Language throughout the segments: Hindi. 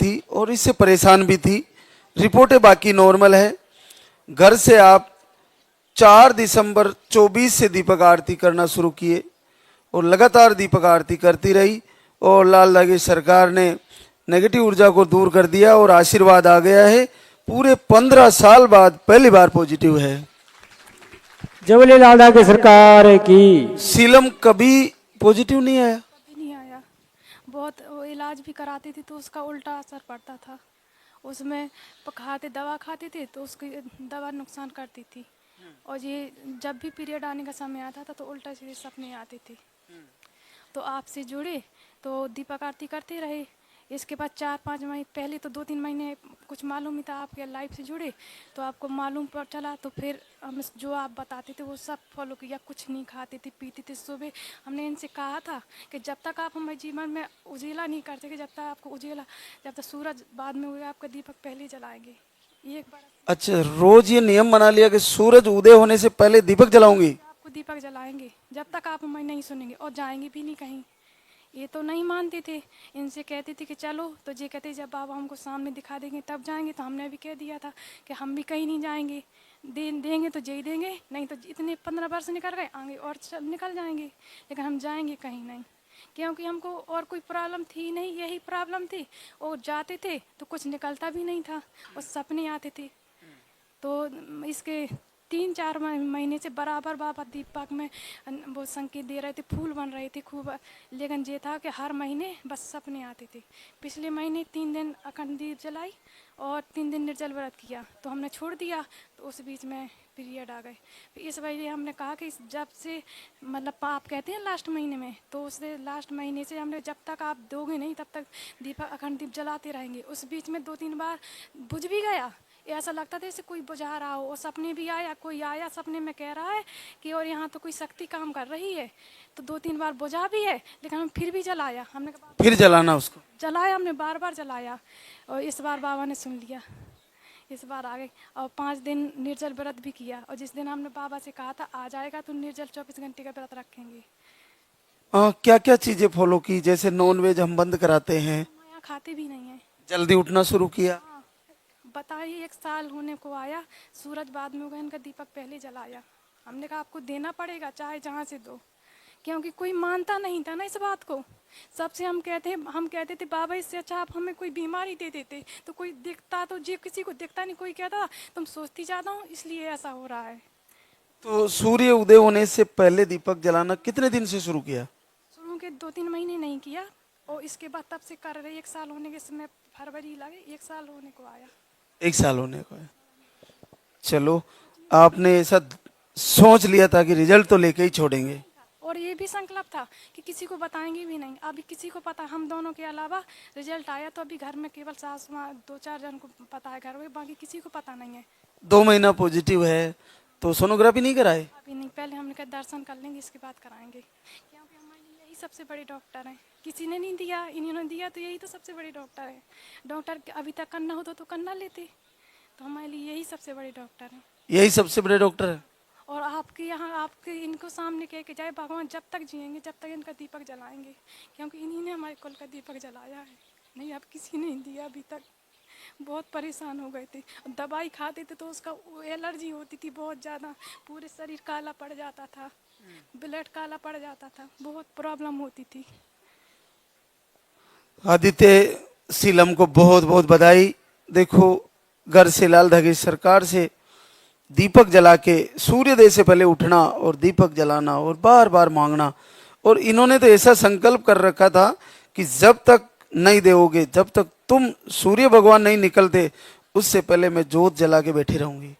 थी और इससे परेशान भी थी। रिपोर्टें बाकी नॉर्मल है। घर से आप 4 दिसंबर 24 से दीपक आरती करना शुरू किए और लगातार दीपक आरती करती रही और लाल दागी सरकार ने नेगेटिव ऊर्जा को दूर कर दिया और आशीर्वाद आ गया है। पूरे 15 साल बाद पहली बार पॉजिटिव है। जबले लाल दागी सरकार की। सीलम कभी पॉजिटिव नहीं आया? कभी नहीं आया। बहुत वो इलाज भी कराती थी तो उसका उल्टा असर पड़ता था। उसमें दवा खाते थे तो उसकी दवा नुकसान करती थी। और ये जब भी पीरियड आने का समय आता था तो उल्टा सीधे सपने आते थे। तो आपसे जुड़े तो दीपक आरती करते रहे। इसके बाद 4-5 महीने पहले तो 2-3 महीने कुछ मालूम ही था, आपके लाइफ से जुड़े तो आपको मालूम पड़ चला। तो फिर हम जो आप बताते थे वो सब फॉलो किया। कुछ नहीं खाते थे पीते थे। सुबह हमने इनसे कहा था कि जब तक आप हमारे जीवन में उजेला नहीं करते कि जब तक आपको उजेला, जब तक सूरज बाद में हुआ आपका दीपक पहले जलाएंगे। ये एक बार अच्छा, रोज ये नियम बना लिया कि सूरज उदय होने से पहले दीपक जलाऊंगी? आपको दीपक जलाएंगे जब तक आप हमारी नहीं सुनेंगे और जाएंगे भी नहीं कहीं। ये तो नहीं मानते थे। इनसे कहते थे कि चलो तो ये कहते जब बाबा हमको सामने दिखा देंगे तब जाएंगे। तो हमने भी कह दिया था कि हम भी कहीं नहीं जाएंगे। देंगे तो यही देंगे, नहीं तो इतने 15 वर्ष निकल गए आगे और निकल जाएंगे, लेकिन हम जाएंगे कहीं नहीं। क्योंकि हमको और कोई प्रॉब्लम थी नहीं, यही प्रॉब्लम थी। और जाते थे तो कुछ निकलता भी नहीं था और सपने आते थे। तो इसके 3-4 महीने से बराबर बाबा दीपक में वो संकेत दे रहे थे, फूल बन रहे थे खूब। लेकिन ये था कि हर महीने बस सपने आते थे। पिछले महीने 3 दिन अखंड दीप जलाई और 3 दिन निर्जल व्रत किया तो हमने छोड़ दिया। तो उस बीच में पीरियड आ गए। फिर इस वजह हमने कहा कि जब से मतलब आप कहते हैं लास्ट महीने में, तो उससे लास्ट महीने से हमने जब तक आप दोगे नहीं तब तक दीपक अखंड दीप जलाते रहेंगे। उस बीच में 2-3 बार बुझ भी गया। ऐसा लगता था जैसे कोई बुझा रहा हो। और सपने भी आया, कोई आया सपने में कह रहा है कि और यहाँ तो कोई शक्ति काम कर रही है। तो 2-3 बार बुझा भी है, लेकिन हम फिर भी जलाया। हमने कहा फिर जलाना उसको? जलाया, हमने बार बार जलाया। और इस बार बाबा ने सुन लिया, इस बार आ गए। और 5 दिन निर्जल व्रत भी किया। और जिस दिन हमने बाबा से कहा था आ जाएगा तो निर्जल 24 घंटे का व्रत रखेंगे। क्या क्या चीजें फॉलो की? जैसे नॉन वेज हम बंद कराते हैं। हम यहाँ खाते भी नहीं हैं। जल्दी उठना शुरू किया। हाँ, बताइए 1 साल होने को आया, सूरज बाद में उगा, इनका दीपक पहले जलाया। हमने कहा आपको देना पड़ेगा चाहे जहाँ से दो, क्योंकि कोई मानता नहीं था ना इस बात को। सबसे हम कहते थे बाबा इससे अच्छा आप हमें कोई बीमारी दे देते तो कोई दिखता, तो जी किसी को दिखता नहीं। कोई कहता तुम सोचती ज़्यादा हो इसलिए ऐसा हो रहा है। तो सूर्य उदय होने से पहले दीपक जलाना कितने दिन से शुरू किया? शुरू के 2-3 महीने नहीं किया और इसके बाद तब से कर रहे। 1 साल होने के समय फरवरी लगे, 1 साल होने को आया। 1 साल होने को है। चलो, आपने ऐसा सोच लिया था कि रिजल्ट तो लेके ही छोड़ेंगे। और ये भी संकल्प था कि किसी को बताएंगे भी नहीं। अभी किसी को पता, हम दोनों के अलावा रिजल्ट आया तो अभी घर में केवल सास माँ 2-4 जन को पता है घर में, बाकी किसी को पता नहीं है। 2 महीना पॉजिटिव है तो सोनोग्राफी नहीं कराए? अभी नहीं, पहले हमने कहा दर्शन कर लेंगे इसके बाद कराएंगे, क्योंकि हमारे लिए यही सबसे बड़े डॉक्टर हैं। किसी ने नहीं दिया, इन्होंने दिया तो यही तो सबसे बड़े डॉक्टर है। डॉक्टर अभी तक करना होता तो करना लेते, तो हमारे लिए यही सबसे बड़े डॉक्टर हैं। यही सबसे बड़े डॉक्टर है। और आपके यहाँ आपके इनको सामने कह के जाए भगवान जब तक जिएंगे जब तक इनका दीपक जलाएंगे, क्योंकि इन्हीं ने हमारे कुल का दीपक जलाया है। नहीं, अब किसी ने नहीं दिया अभी तक। बहुत परेशान हो गए थे। दवाई खाते थे तो उसका एलर्जी होती थी बहुत ज़्यादा, पूरे शरीर काला पड़ जाता था, ब्लड काला पड़ जाता था, बहुत प्रॉब्लम होती थी। आदित्य सीलम को बहुत बहुत बधाई। देखो, घर से लाल धागे सरकार से दीपक जला के सूर्योदय से पहले उठना और दीपक जलाना और बार बार मांगना। और इन्होंने तो ऐसा संकल्प कर रखा था कि जब तक नहीं दोगे, जब तक तुम सूर्य भगवान नहीं निकलते उससे पहले मैं जोत जला के बैठी रहूंगी।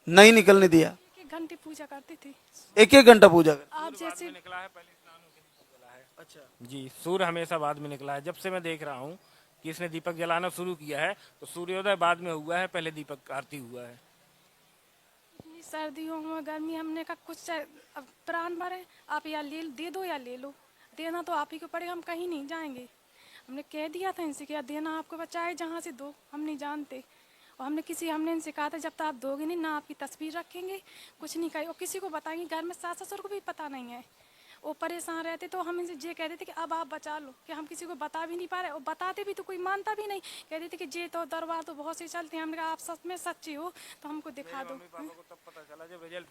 नहीं निकलने दिया। 1-1 घंटे पूजा करते थे। 1-1 घंटा पूजा कर। आप जैसे निकला है, पहले स्नान होके निकला है। अच्छा जी, सूर्य हमेशा बाद में निकला है। जब से मैं देख रहा हूँ कि इसने दीपक जलाना शुरू किया है तो सूर्योदय बाद में हुआ है, पहले दीपक आरती हुआ है। इतनी सर्दियों में गर्मी, हमने कहा कुछ अब प्राण भरे, आप या दे दो या ले लो, देना तो आप ही को पड़ेगा, हम कहीं नहीं जाएंगे। हमने कह दिया था इनसे कि देना आपको बचाए जहाँ से दो, हम नहीं जानते। और हमने इनसे कहा था जब तक आप दोगे नहीं ना आपकी तस्वीर रखेंगे, कुछ नहीं कहे और किसी को बताएंगे। घर में सास ससुर को भी पता नहीं है। वो परेशान रहते तो हम इनसे ये कहते थे कि अब आप बचा लो, कि हम किसी को बता भी नहीं पा रहे, और बताते भी तो कोई मानता भी नहीं, कहते थे कि जे तो दरबार तो बहुत से चलते हैं। हमने कहा आप सच में सच्चे हो तो हमको दिखा दो। मम्मी पापा को तब पता चला जब रिजल्ट